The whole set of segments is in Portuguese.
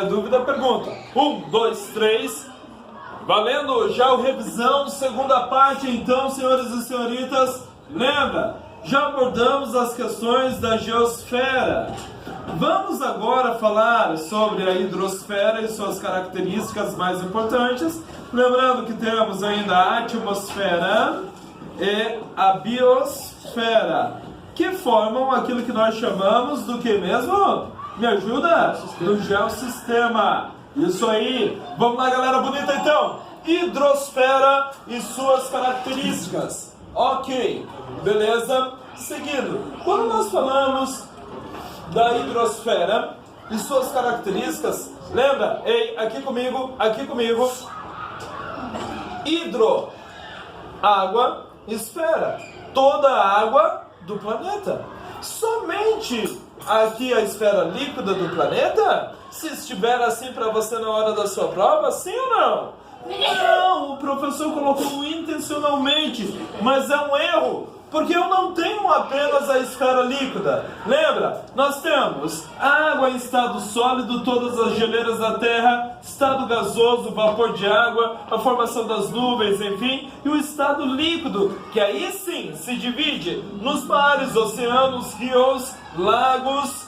Dúvida, pergunta. 1, 2, 3. Valendo já o revisão, segunda parte então, senhores e senhoritas. Lembra, já abordamos as questões da geosfera. Vamos agora falar sobre a hidrosfera e suas características mais importantes. Lembrando que temos ainda a atmosfera e a biosfera, que formam aquilo que nós chamamos do que mesmo? Me ajuda? Do geossistema. Isso aí. Vamos lá, galera bonita, então. Hidrosfera e suas características. Ok, beleza? Seguindo, quando nós falamos da hidrosfera e suas características, lembra? Ei, aqui comigo, aqui comigo. Hidro, água, esfera, toda a água do planeta. Somente aqui a esfera líquida do planeta? Se estiver assim para você na hora da sua prova, sim ou não? Não, o professor colocou intencionalmente, mas é um erro, porque eu não tenho apenas a esfera líquida. Lembra? Nós temos água em estado sólido, todas as geleiras da Terra, estado gasoso, vapor de água, a formação das nuvens, enfim, e o estado líquido, que aí sim se divide nos mares, oceanos, rios, lagos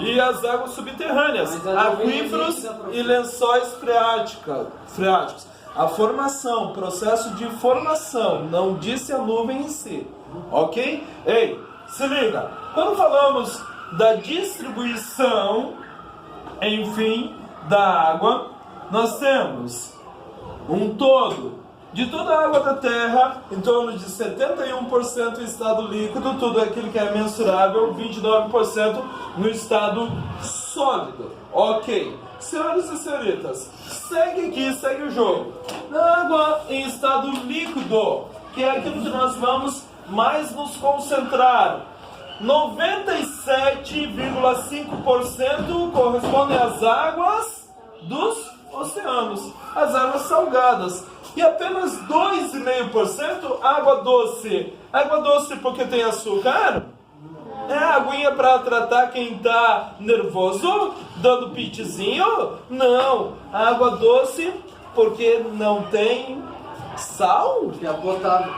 e as águas subterrâneas, aquíferos e lençóis freáticos. A formação, processo de formação, não disse a nuvem em si, ok? Ei, se liga, quando falamos da distribuição, enfim, da água, nós temos um todo de toda a água da Terra, em torno de 71% em estado líquido, tudo aquilo que é mensurável, 29% no estado sólido. Ok. Senhoras e senhoritas, segue aqui, segue o jogo. Água em estado líquido, que é aquilo que nós vamos mais nos concentrar. 97,5% correspondem às águas dos oceanos, as águas salgadas. E apenas 2,5% água doce. Água doce porque tem açúcar? É aguinha para tratar quem tá nervoso, dando pitezinho? Não. Água doce porque não tem sal? Porque é potável.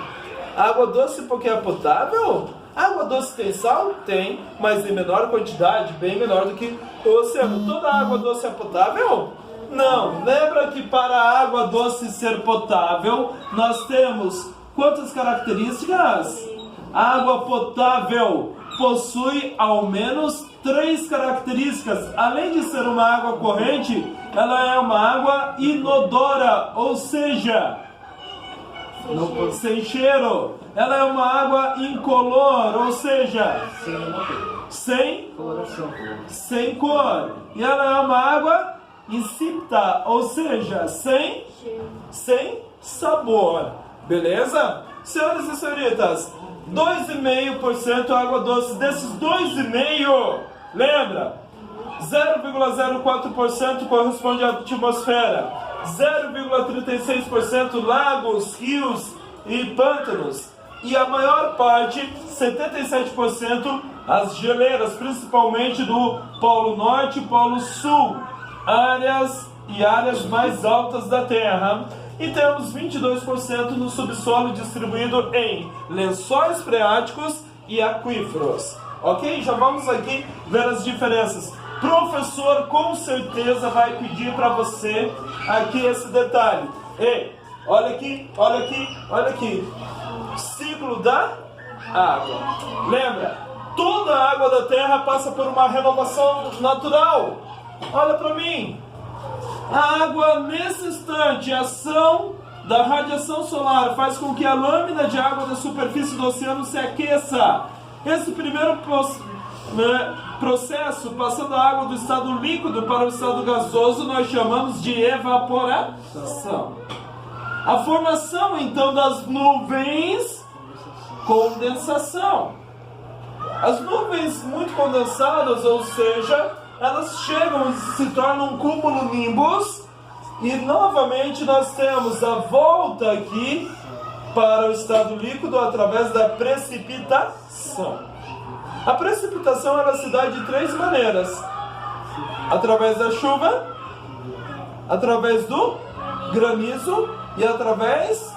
Água doce porque é potável? Água doce tem sal? Tem, mas em menor quantidade, bem menor do que o oceano. Toda água doce é potável? Não. Lembra que para a água doce ser potável, nós temos quantas características? A água potável possui ao menos 3 características. Além de ser uma água corrente, ela é uma água inodora, ou seja, sem cheiro. Ela é uma água incolor, ou seja, sem cor. E ela é uma água insípida, ou seja, sem sabor. Beleza? Senhoras e senhoritas, 2,5% água doce. Desses 2,5%, lembra? 0,04% corresponde à atmosfera, 0,36% lagos, rios e pântanos, e a maior parte, 77%, as geleiras, principalmente do Polo Norte e Polo Sul, áreas mais altas da Terra. E temos 22% no subsolo distribuído em lençóis freáticos e aquíferos. Ok? Já vamos aqui ver as diferenças. Professor com certeza vai pedir para você aqui esse detalhe. Ei, olha aqui, olha aqui, olha aqui. Ciclo da água. Lembra? Toda a água da Terra passa por uma renovação natural. Olha para mim. A água, nesse instante, a ação da radiação solar faz com que a lâmina de água da superfície do oceano se aqueça. Esse primeiro processo, passando a água do estado líquido para o estado gasoso, nós chamamos de evaporação. A formação, então, das nuvens, condensação. As nuvens muito condensadas, ou seja, elas chegam e se tornam um cúmulo nimbus, e novamente nós temos a volta aqui para o estado líquido através da precipitação. A precipitação ela se dá de 3 maneiras. Através da chuva, através do granizo e através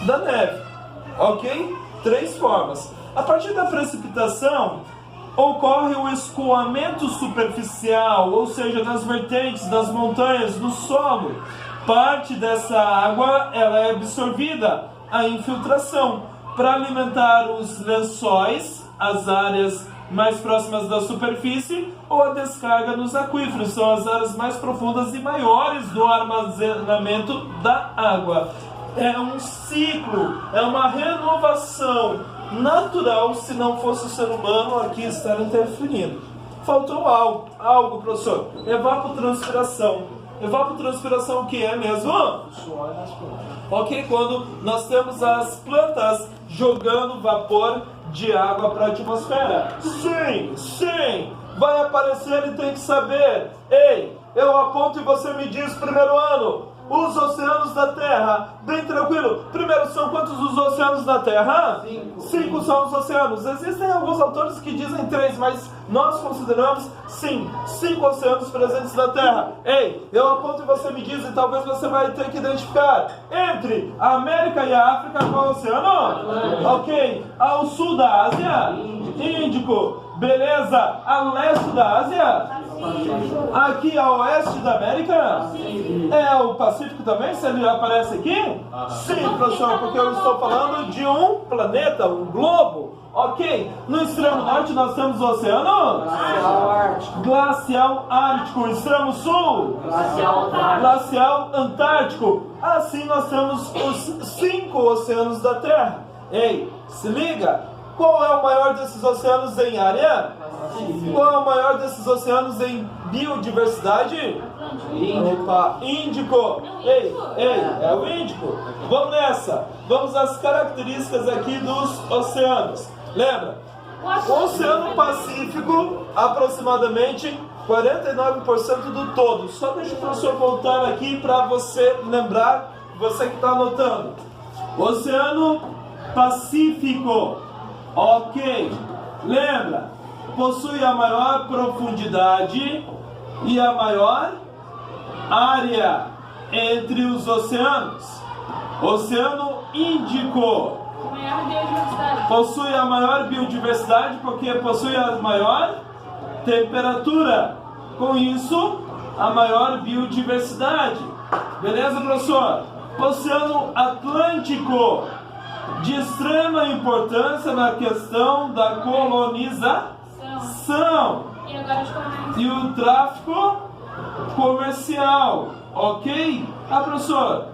da neve. Ok? 3 formas. A partir da precipitação, ocorre o escoamento superficial, ou seja, nas vertentes, nas montanhas, no solo. Parte dessa água ela é absorvida, a infiltração, para alimentar os lençóis, as áreas mais próximas da superfície, ou a descarga nos aquíferos, são as áreas mais profundas e maiores do armazenamento da água. É um ciclo, é uma renovação natural, se não fosse o ser humano aqui estar interferindo. Faltou algo, professor. Evapotranspiração. Evapotranspiração o que é mesmo? Suor nas plantas. Ok, quando nós temos as plantas jogando vapor de água para a atmosfera. Sim, vai aparecer e tem que saber. Ei, eu aponto e você me diz primeiro ano. Os oceanos da Terra, bem tranquilo. Primeiro, são quantos os oceanos da Terra? 5 são os oceanos. Existem alguns autores que dizem 3, mas nós consideramos, sim, 5 oceanos presentes na Terra. Ei, eu aponto e você me diz, e talvez você vai ter que identificar. Entre a América e a África, qual oceano? Atlântico. Ok. Ao sul da Ásia? Índico. Beleza. A leste da Ásia? Aqui a oeste da América? É o Pacífico também? Se ele aparece aqui? Sim, professor, porque eu estou falando de um planeta, um globo. Ok. No extremo norte nós temos o oceano? Glacial Ártico. Glacial Ártico. Extremo sul? Glacial Antártico. Glacial Antártico. Assim nós temos os 5 oceanos da Terra. Ei, se liga. Qual é o maior desses oceanos em área? Qual é o maior desses oceanos em biodiversidade? Opa, Índico. Ei, é o Índico. Vamos nessa. Vamos às características aqui dos oceanos. Lembra? O Oceano Pacífico, aproximadamente 49% do todo. Só deixa o professor voltar aqui para você lembrar, você que está anotando. Oceano Pacífico. Ok. Lembra? Possui a maior profundidade e a maior área entre os oceanos. Oceano Índico Maior biodiversidade. possui a maior biodiversidade porque possui a maior temperatura. Com isso, a maior biodiversidade. Beleza, professor? Oceano Atlântico, de extrema importância na questão da colonização E agora os comércios. e o tráfico comercial, ok? Professor,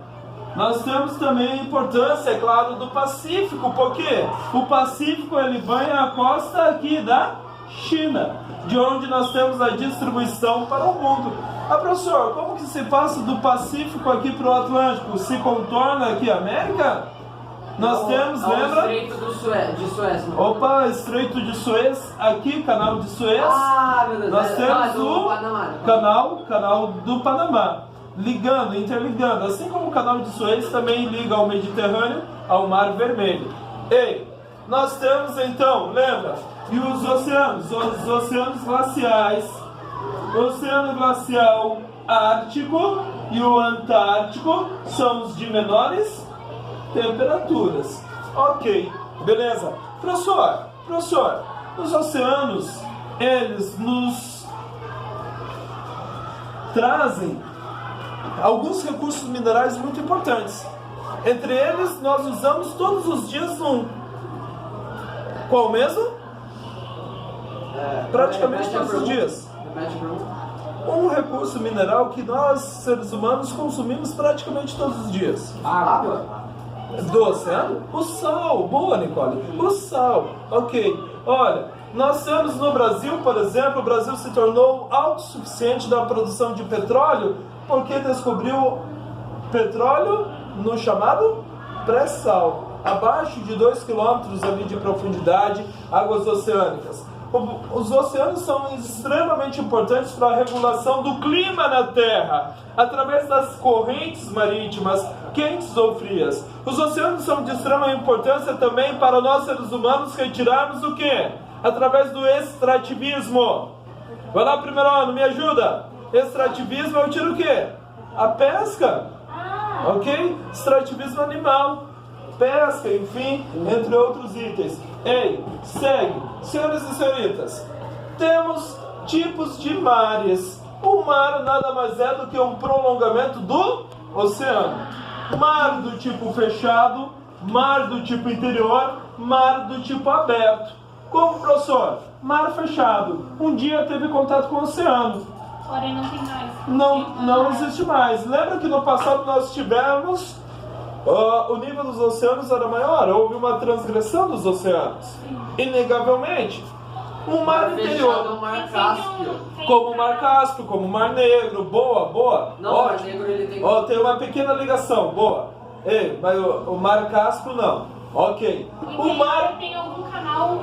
nós temos também a importância, é claro, do Pacífico, porque o Pacífico ele banha a costa aqui da China, de onde nós temos a distribuição para o mundo. Professor, como que se passa do Pacífico aqui para o Atlântico? Se contorna aqui a América? Nós temos, lembra? Estreito de Suez. Opa, Estreito de Suez, aqui, Canal de Suez. Ah, meu Deus. Nós temos do o Panamá. canal do Panamá, ligando, interligando, assim como o Canal de Suez também liga ao Mediterrâneo, ao Mar Vermelho. Ei, nós temos então, lembra? E os oceanos glaciais, o Oceano Glacial Ártico e o Antártico são os de menores temperaturas. Ok, beleza. Professor, os oceanos, eles nos trazem alguns recursos minerais muito importantes. Entre eles, nós usamos todos os dias um. Qual mesmo? Praticamente todos os dias. Um recurso mineral que nós, seres humanos, consumimos praticamente todos os dias. Água. Do oceano? O sal. Boa, Nicole. O sal. Ok. Olha, nós temos no Brasil, por exemplo, o Brasil se tornou autossuficiente na produção de petróleo porque descobriu petróleo no chamado pré-sal, abaixo de 2 km ali de profundidade, águas oceânicas. Os oceanos são extremamente importantes para a regulação do clima na Terra, através das correntes marítimas, quentes ou frias. Os oceanos são de extrema importância também para nós seres humanos retirarmos o quê? Através do extrativismo. Vai lá, primeiro ano, me ajuda. Extrativismo é o tiro o quê? A pesca. Ok? Extrativismo animal. Pesca, enfim, entre outros itens. Ei, segue. Senhores e senhoritas, temos tipos de mares. O mar nada mais é do que um prolongamento do oceano. Mar do tipo fechado, mar do tipo interior, mar do tipo aberto. Como, professor? Mar fechado. Um dia teve contato com o oceano. Porém, não tem mais. Não existe mais. Lembra que no passado nós tivemos o nível dos oceanos era maior, houve uma transgressão dos oceanos. Inegavelmente. Um mar interior, É o mar Cáspio. como o mar Cáspio, como o mar Negro. Boa. Não, o mar Ótimo. Negro ele tem... Ó, tem uma pequena ligação, boa. Ei, mas o mar Cáspio não. Ok. E O mar... tem algum canal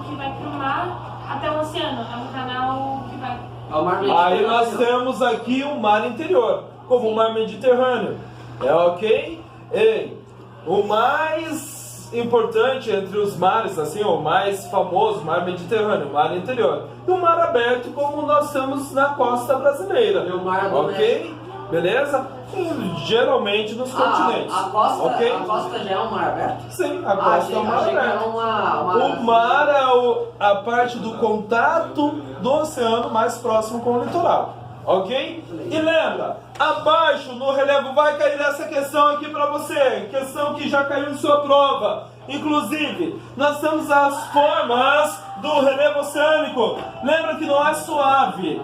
que vai pro mar até o oceano. É um canal que vai... É o mar Mediterrâneo. Aí nós temos aqui o mar interior, como o mar Mediterrâneo. É ok? Ei, o mais importante entre os mares, assim, o mais famoso, o mar Mediterrâneo, o mar interior. E o mar aberto, como nós temos na costa brasileira. E o mar do Ok? Beleza? E, geralmente nos continentes. A costa, Ok? a costa já é um mar aberto? Sim, a costa é o mar achei que era aberto. uma O mar é a parte do contato do oceano mais próximo com o litoral, ok? E lembra, abaixo no relevo vai cair essa questão aqui para você, questão que já caiu em sua prova. Inclusive, nós temos as formas do relevo oceânico. Lembra que não é suave.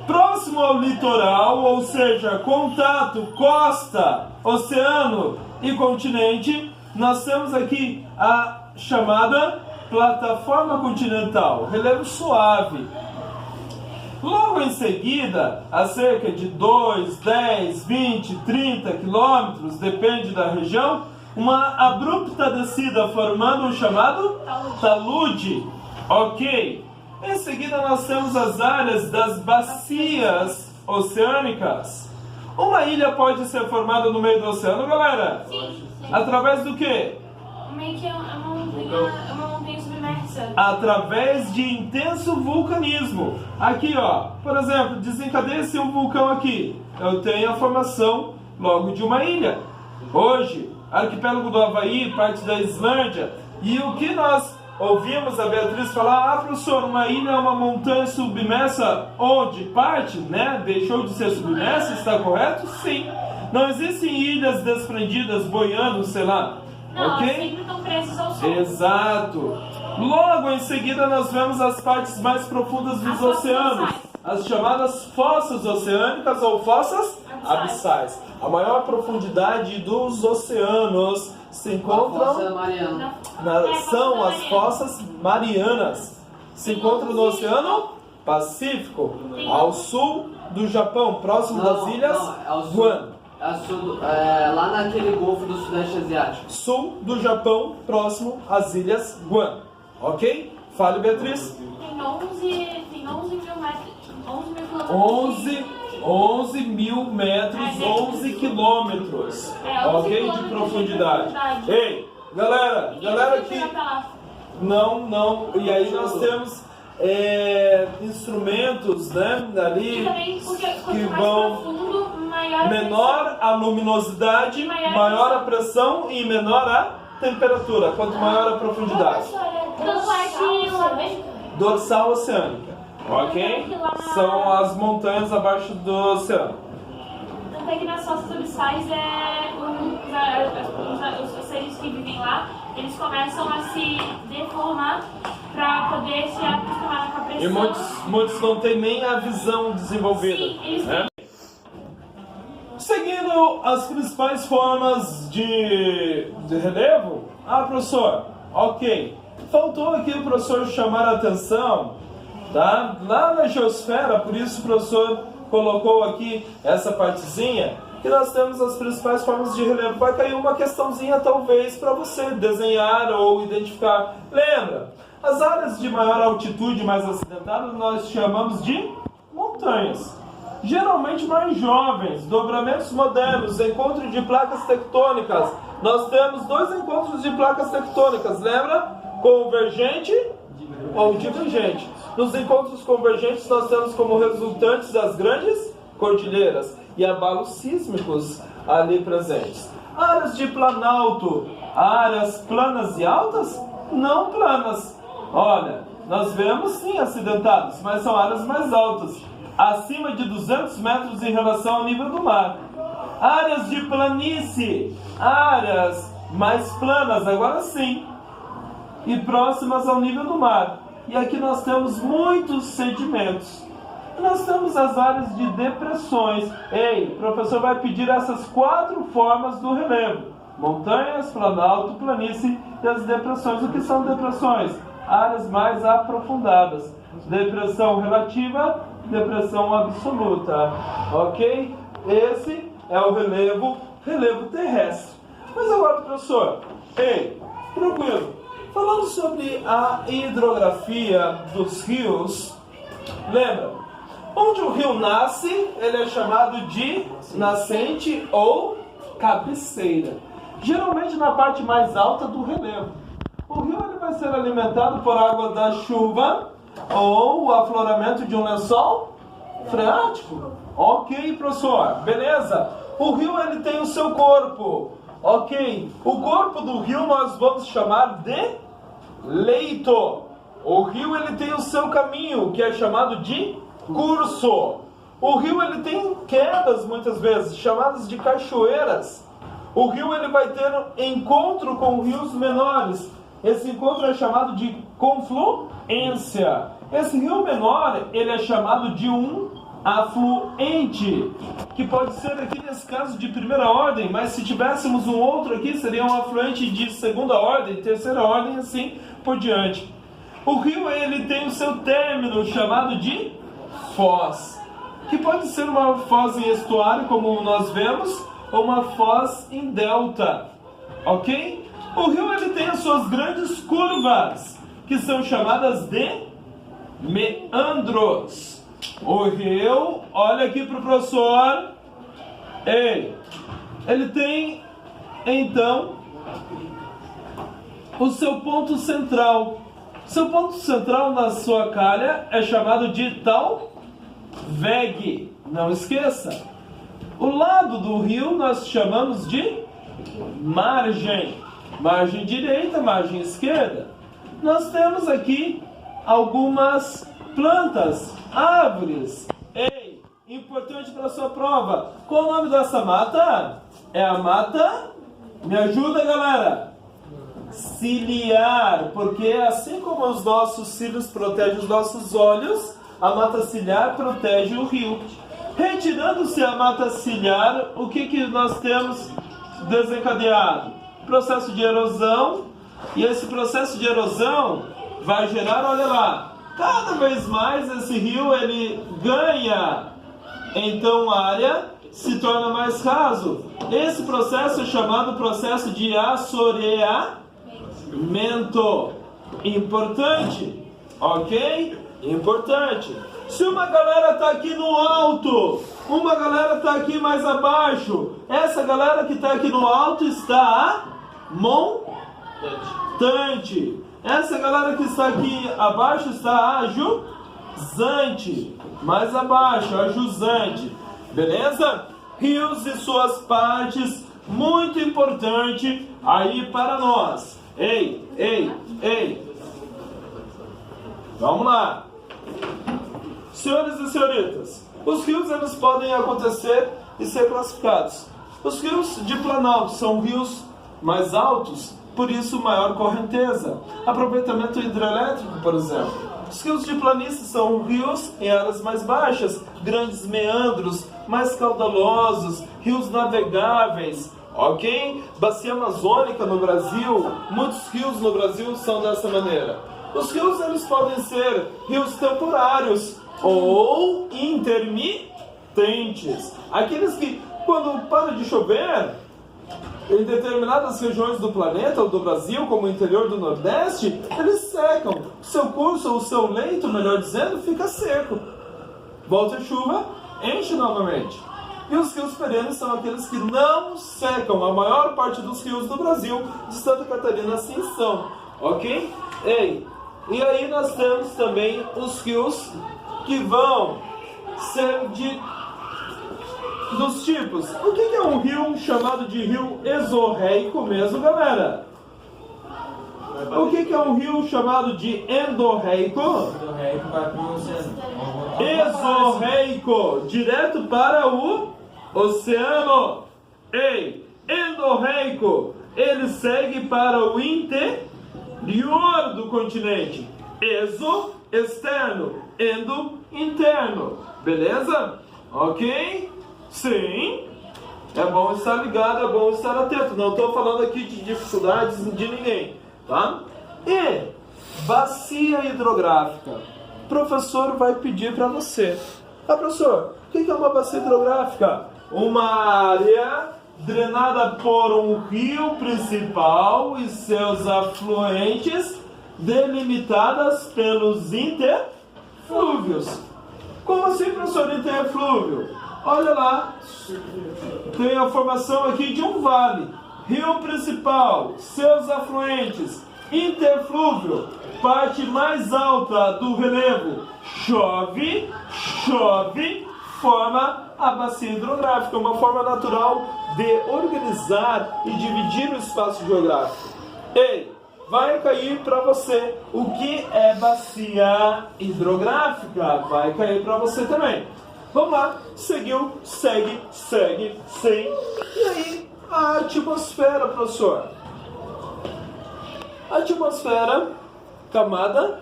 Próximo ao litoral, ou seja, contato costa, oceano e continente, nós temos aqui a chamada plataforma continental, relevo suave. Logo em seguida, a cerca de 2, 10, 20, 30 quilômetros, depende da região, uma abrupta descida formando um chamado talude. Ok. Em seguida nós temos as áreas das bacias oceânicas. Uma ilha pode ser formada no meio do oceano, galera? Sim. Através do quê? Meio que é uma montanha submersa. Através de intenso vulcanismo. Aqui, ó, por exemplo, desencadeia-se um vulcão aqui. Eu tenho a formação logo de uma ilha. Hoje, arquipélago do Havaí, parte da Islândia. E o que nós ouvimos a Beatriz falar, professor, uma ilha é uma montanha submersa onde parte, né? Deixou de ser submersa, está correto? Sim. Não existem ilhas desprendidas boiando, sei lá. Não, Ok? sempre estão presos ao sol. Exato. Logo em seguida nós vemos as partes mais profundas dos As fossas oceanos, abissais. as chamadas fossas oceânicas ou fossas abissais. A maior profundidade dos oceanos se encontram Fossa Mariana. são as fossas marianas. Se encontram no Oceano Pacífico, ao sul do Japão, próximo das ilhas é ao sul. Guam. Lá naquele golfo do Sudeste Asiático. Sul do Japão, próximo às ilhas Guam. Ok? Fale, Beatriz. Tem 11 mil metros. 11 mil quilômetros. 11 mil metros, 11 quilômetros. É, 11 Ok? De quilômetros de profundidade. profundidade. Ei, galera que... Não. E aí nós temos instrumentos, né? Ali E também porque que quanto mais vão... profundo, maior a Menor a luminosidade, maior a pressão e menor a temperatura. Quanto maior a profundidade. Dorsal oceânica. Ok? São as montanhas abaixo do oceano. Tanto é que nas fossas abissais os seres que vivem lá, eles começam a se deformar para poder se acostumar com a pressão. E muitos não têm nem a visão desenvolvida. Sim, eles né? Seguindo as principais formas de relevo. Professor, ok. Faltou aqui o professor chamar a atenção, tá? Lá na geosfera, por isso o professor colocou aqui essa partezinha, que nós temos as principais formas de relevo. Vai cair uma questãozinha talvez para você desenhar ou identificar. Lembra? As áreas de maior altitude, mais acidentadas, nós chamamos de montanhas. Geralmente mais jovens, dobramentos modernos, encontro de placas tectônicas. Nós temos 2 encontros de placas tectônicas, lembra? Convergente ou divergente. Nos encontros convergentes nós temos como resultantes as grandes cordilheiras e abalos sísmicos ali presentes. Áreas de planalto, áreas planas e altas? Não planas. Olha, nós vemos sim acidentados, mas são áreas mais altas, acima de 200 metros em relação ao nível do mar. Áreas de planície, áreas mais planas, agora sim, e próximas ao nível do mar. E aqui nós temos muitos sedimentos. Nós temos as áreas de depressões. Ei, o professor vai pedir essas 4 formas do relevo: montanhas, planalto, planície e as depressões. O que são depressões? Áreas mais aprofundadas. Depressão relativa, depressão absoluta. Ok? Esse é o relevo terrestre. Mas agora, professor, ei, tranquilo. Falando sobre a hidrografia dos rios, lembra? Onde o rio nasce, ele é chamado de nascente ou cabeceira. Geralmente na parte mais alta do relevo. O rio ele vai ser alimentado por água da chuva ou o afloramento de um lençol freático. Ok, professor, beleza? O rio ele tem o seu corpo. Ok, o corpo do rio nós vamos chamar de leito. O rio ele tem o seu caminho, que é chamado de curso. O rio ele tem quedas muitas vezes, chamadas de cachoeiras. O rio ele vai ter encontro com rios menores. Esse encontro é chamado de confluência. Esse rio menor ele é chamado de um afluente, que pode ser aqui nesse caso de primeira ordem, mas se tivéssemos um outro aqui seria um afluente de segunda ordem, terceira ordem, assim por diante. O rio ele tem o seu término chamado de foz, que pode ser uma foz em estuário, como nós vemos, ou uma foz em delta, ok? O rio ele tem as suas grandes curvas, que são chamadas de meandros. O rio, olha aqui para o professor, ele tem então o seu ponto central. Seu ponto central na sua calha é chamado de talveg. Não esqueça. O lado do rio nós chamamos de margem. Margem direita, margem esquerda. Nós temos aqui algumas plantas, árvores. Ei, importante para a sua prova. Qual o nome dessa mata? É a mata? Me ajuda, galera. Ciliar, porque assim como os nossos cílios protegem os nossos olhos, a mata ciliar protege o rio. Retirando-se a mata ciliar, o que nós temos desencadeado? Processo de erosão, e esse processo de erosão vai gerar, olha lá, cada vez mais esse rio ele ganha então área, se torna mais raso. Esse processo é chamado processo de assoreamento. Importante, ok? Importante. Se uma galera está aqui no alto, uma galera está aqui mais abaixo, essa galera que está aqui no alto está montante. Essa galera que está aqui abaixo está ajusante. Mais abaixo, ajusante. Beleza? Rios e suas partes, muito importante aí para nós. Ei. Vamos lá. Senhores e senhoritas, os rios eles podem acontecer e ser classificados. Os rios de planalto são rios mais altos, por isso maior correnteza. Aproveitamento hidrelétrico, por exemplo. Os rios de planície são rios em áreas mais baixas, grandes meandros, mais caudalosos, rios navegáveis, ok? Bacia amazônica no Brasil, muitos rios no Brasil são dessa maneira. Os rios eles podem ser rios temporários ou intermitentes. Aqueles que, quando para de chover, em determinadas regiões do planeta ou do Brasil, como o interior do Nordeste, eles secam. Seu curso, ou seu leito, melhor dizendo, fica seco. Volta a chuva, enche novamente. E os rios perenes são aqueles que não secam. A maior parte dos rios do Brasil, de Santa Catarina, assim são. Ok? Ei, E aí nós temos também os rios que vão ser dos tipos. O que é um rio chamado de rio exorreico mesmo, galera? O que é um rio chamado de endorreico? Endorreico vai para o oceano. Exorreico, direto para o oceano. Ei, endorreico, ele segue para o interior do continente. Exo, externo. Endo, interno. Beleza? Ok? Sim. É bom estar ligado, é bom estar atento. Não estou falando aqui de dificuldades de ninguém, tá? E bacia hidrográfica. O professor vai pedir para você. Ah, professor, o que é uma bacia hidrográfica? Uma área drenada por um rio principal e seus afluentes, delimitadas pelos interflúvios. Como assim, professor, interflúvio? Olha lá, tem a formação aqui de um vale, rio principal, seus afluentes, interflúvio, parte mais alta do relevo, chove, forma a bacia hidrográfica, uma forma natural de organizar e dividir o espaço geográfico. Ei, vai cair para você o que é bacia hidrográfica, vai cair para você também. Vamos lá, seguiu, segue, sim. E aí, a atmosfera, professor? A atmosfera, camada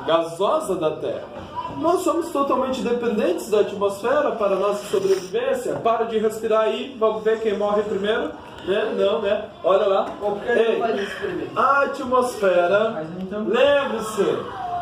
gasosa da Terra. Nós somos totalmente dependentes da atmosfera para a nossa sobrevivência. Para de respirar aí, vamos ver quem morre primeiro. Né? Não, né? Olha lá. Ei, a atmosfera, lembre-se,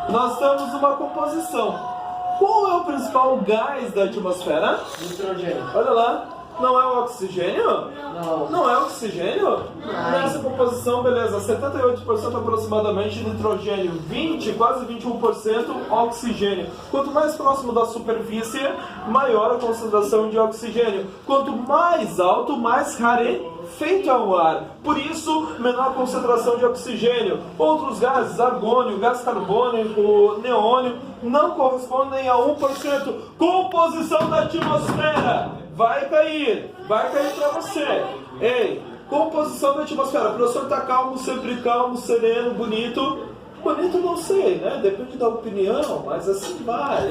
nós temos uma composição. Qual é o principal gás da atmosfera? Nitrogênio. Olha lá. Não é o oxigênio? Não. Não é oxigênio? Nessa composição, beleza, 78% aproximadamente nitrogênio, 20, quase 21% oxigênio. Quanto mais próximo da superfície, maior a concentração de oxigênio. Quanto mais alto, mais rarefeito é o ar. Por isso, menor concentração de oxigênio. Outros gases, argônio, gás carbônico, neônio, não correspondem a 1%. Composição da atmosfera. Vai cair para você. Ei, composição da atmosfera. O professor está calmo, sempre calmo, sereno, bonito. Bonito não sei, né? Depende da opinião, mas assim vai,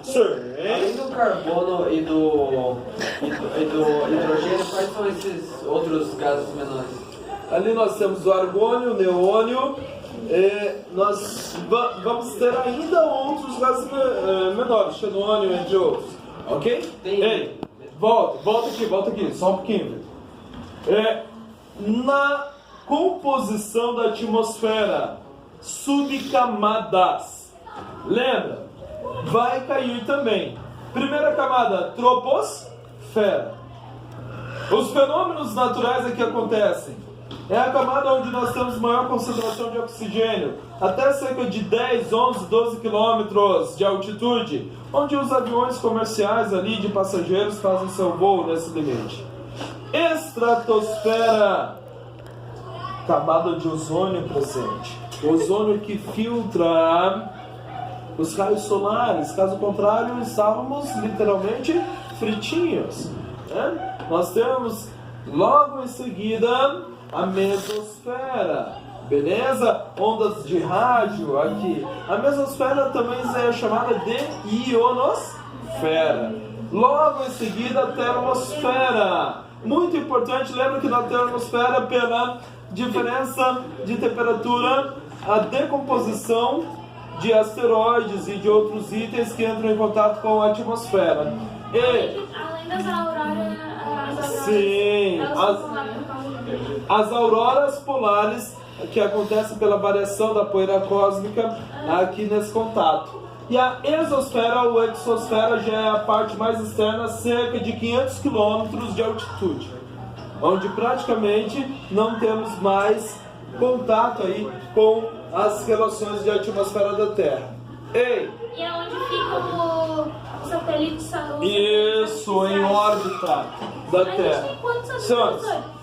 Sim. Além do carbono e do hidrogênio, quais são esses outros gases menores? Ali nós temos o argônio, o neônio. Nós vamos ter ainda outros gases menores, xenônio, entre outros. Ok? Ei, volta aqui, só um pouquinho. Na composição da atmosfera, subcamadas. Lembra? Vai cair também. Primeira camada, troposfera. Os fenômenos naturais aqui acontecem. É a camada onde nós temos maior concentração de oxigênio, até cerca de 10, 11, 12 quilômetros de altitude, onde os aviões comerciais ali de passageiros fazem seu voo nesse limite. Estratosfera, camada de ozônio presente. Ozônio que filtra os raios solares, caso contrário estávamos literalmente fritinhos, né? Nós temos logo em seguida a mesosfera, beleza? Ondas de rádio aqui. A mesosfera também é chamada de ionosfera. Logo em seguida a termosfera. Muito importante, lembra que na termosfera, pela diferença de temperatura, a decomposição de asteroides e de outros itens que entram em contato com a atmosfera. Além das auroras, sim, as auroras polares que acontecem pela variação da poeira cósmica aqui nesse contato. E a exosfera ou exosfera já é a parte mais externa, cerca de 500 km de altitude, onde praticamente não temos mais contato aí com as relações de atmosfera da Terra. Ei! E é onde fica o satélite solar? Isso, em órbita da Terra. A gente tem quantos Senhores, satélites?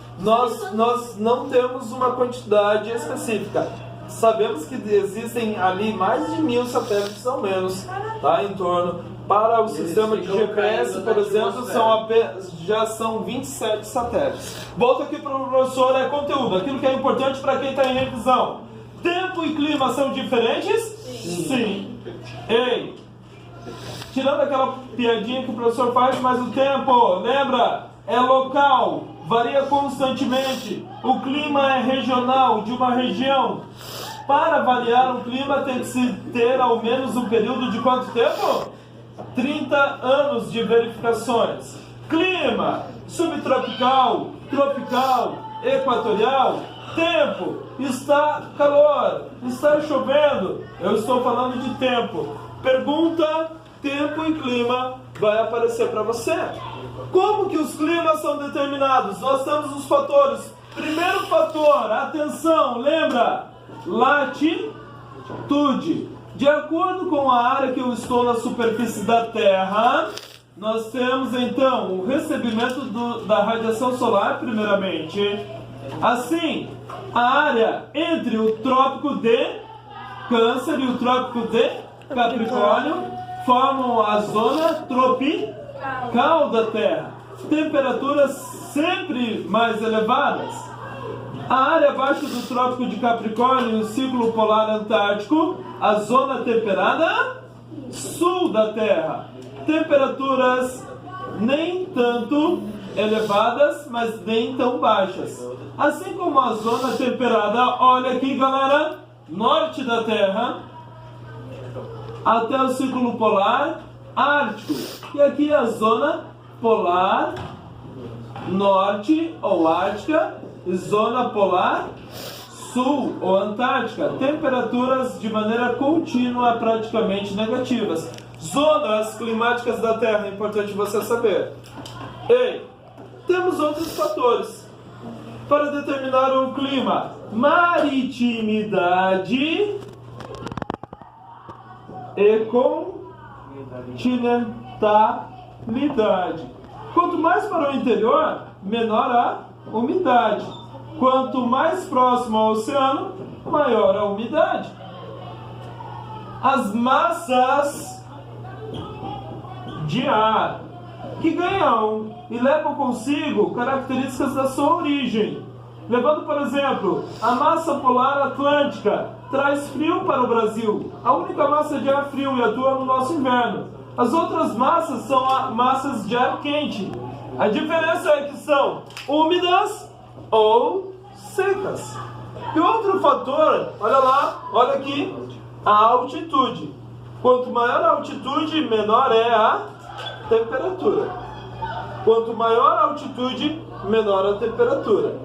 nós não temos uma quantidade específica. sabemos que existem ali mais de 1000 satélites ao menos, tá, em torno. Para o sistema de GPS, por exemplo, já são 27 satélites. Volta aqui para o professor, é conteúdo, aquilo que é importante para quem está em revisão. Tempo e clima são diferentes? Sim. Ei, tirando aquela piadinha que o professor faz, mas o tempo, lembra? É local, varia constantemente. O clima é regional, de uma região. Para variar o clima tem que se ter ao menos um período de quanto tempo? 30 anos de verificações. Clima, subtropical, tropical, equatorial. Tempo, está calor, está chovendo. Eu estou falando de tempo. Pergunta, tempo e clima vai aparecer para você. Como que os climas são determinados? Nós temos os fatores. Primeiro fator, atenção, lembra? Latitude. De acordo com a área que eu estou na superfície da Terra, nós temos então o recebimento da radiação solar, primeiramente. Assim, a área entre o trópico de Câncer e o trópico de Capricórnio formam a zona tropical da Terra. Temperaturas sempre mais elevadas. A área abaixo do trópico de Capricórnio e o ciclo polar antártico, a zona temperada sul da Terra. Temperaturas nem tanto elevadas, mas nem tão baixas. Assim como a zona temperada, olha aqui galera, norte da Terra, até o ciclo polar ártico. E aqui a zona polar norte ou ártica, zona polar sul ou antártica, temperaturas de maneira contínua praticamente negativas. Zonas climáticas da Terra, é importante você saber. Ei, temos outros fatores para determinar o clima: maritimidade e continentalidade. Quanto mais para o interior, menor a umidade. Quanto mais próximo ao oceano, maior a umidade. As massas de ar que ganham e levam consigo características da sua origem. Levando, por exemplo, a massa polar atlântica traz frio para o Brasil. A única massa de ar frio e atua no nosso inverno. As outras massas são massas de ar quente. A diferença é que são úmidas ou secas. E outro fator, olha lá, olha aqui, a altitude. Quanto maior a altitude, menor é a temperatura. Quanto maior a altitude, menor a temperatura.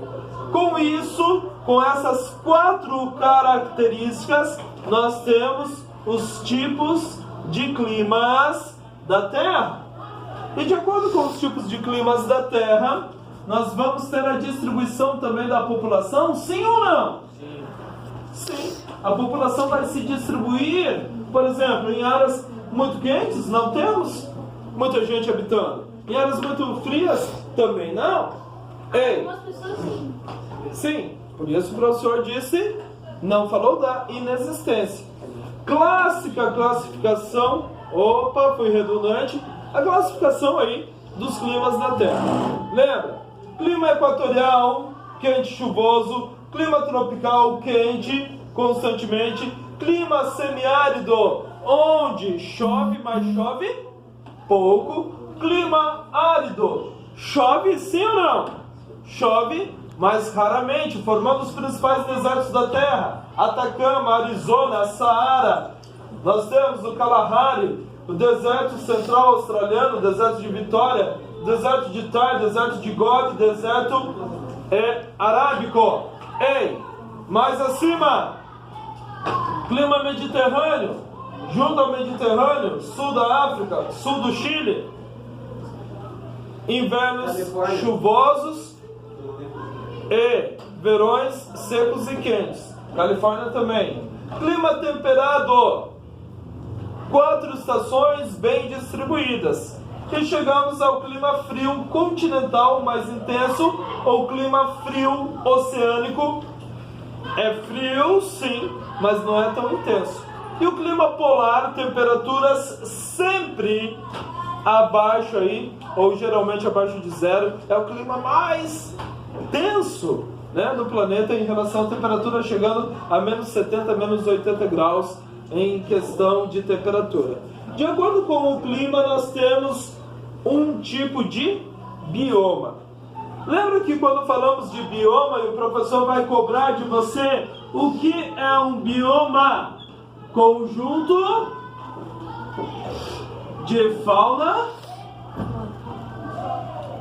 Com isso, com essas 4 características, nós temos os tipos de climas da Terra. E de acordo com os tipos de climas da Terra, nós vamos ter a distribuição também da população, sim ou não? Sim. A população vai se distribuir, por exemplo, em áreas muito quentes, não temos muita gente habitando. Em áreas muito frias, também não. Ei. Algumas pessoas sim. Sim, por isso o professor disse, não falou da inexistência. Classificação, opa, fui redundante. A classificação aí dos climas da Terra. Lembra? Clima equatorial, quente chuvoso. Clima tropical, quente constantemente. Clima semiárido, onde chove, mas chove pouco. Clima árido, chove sim ou não? Chove, mas raramente, formando os principais desertos da Terra. Atacama, Arizona, Saara. Nós temos o Kalahari, o deserto central australiano, o deserto de Vitória, o deserto de Thar, deserto de Gobi, deserto arábico. Ei, mais acima, clima mediterrâneo, junto ao Mediterrâneo, sul da África, sul do Chile. Invernos chuvosos e verões secos e quentes. Califórnia também. Clima temperado, 4 estações bem distribuídas. E chegamos ao clima frio continental mais intenso, ou clima frio oceânico, É frio, sim, mas não é tão intenso. E o clima polar, temperaturas sempre abaixo aí, ou geralmente abaixo de zero, é o clima mais tenso, né, no planeta em relação à temperatura, chegando a menos 70, menos 80 graus em questão de temperatura. De acordo com o clima, nós temos um tipo de bioma. Lembra que quando falamos de bioma e o professor vai cobrar de você o que é um bioma? Conjunto de fauna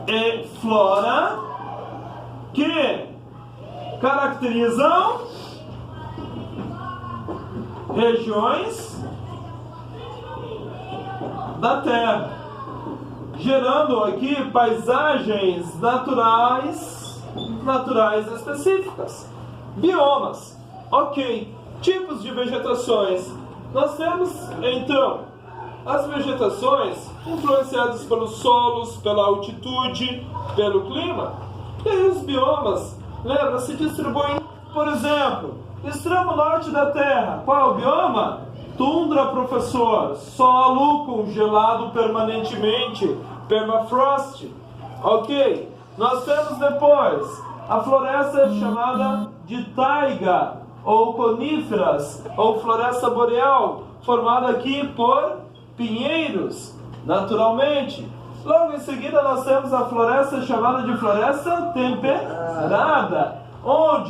e flora que caracterizam regiões da Terra, gerando aqui paisagens naturais específicas. Biomas, ok. Tipos de vegetações. Nós temos, então, as vegetações influenciadas pelos solos, pela altitude, pelo clima. E aí os biomas, lembra, se distribuem, por exemplo, extremo norte da Terra. Qual é o bioma? Tundra, professor. Solo congelado permanentemente. Permafrost. Ok. Nós temos depois a floresta chamada de taiga, ou coníferas, ou floresta boreal, formada aqui por pinheiros, naturalmente. Logo em seguida nós temos a floresta chamada de floresta temperada, onde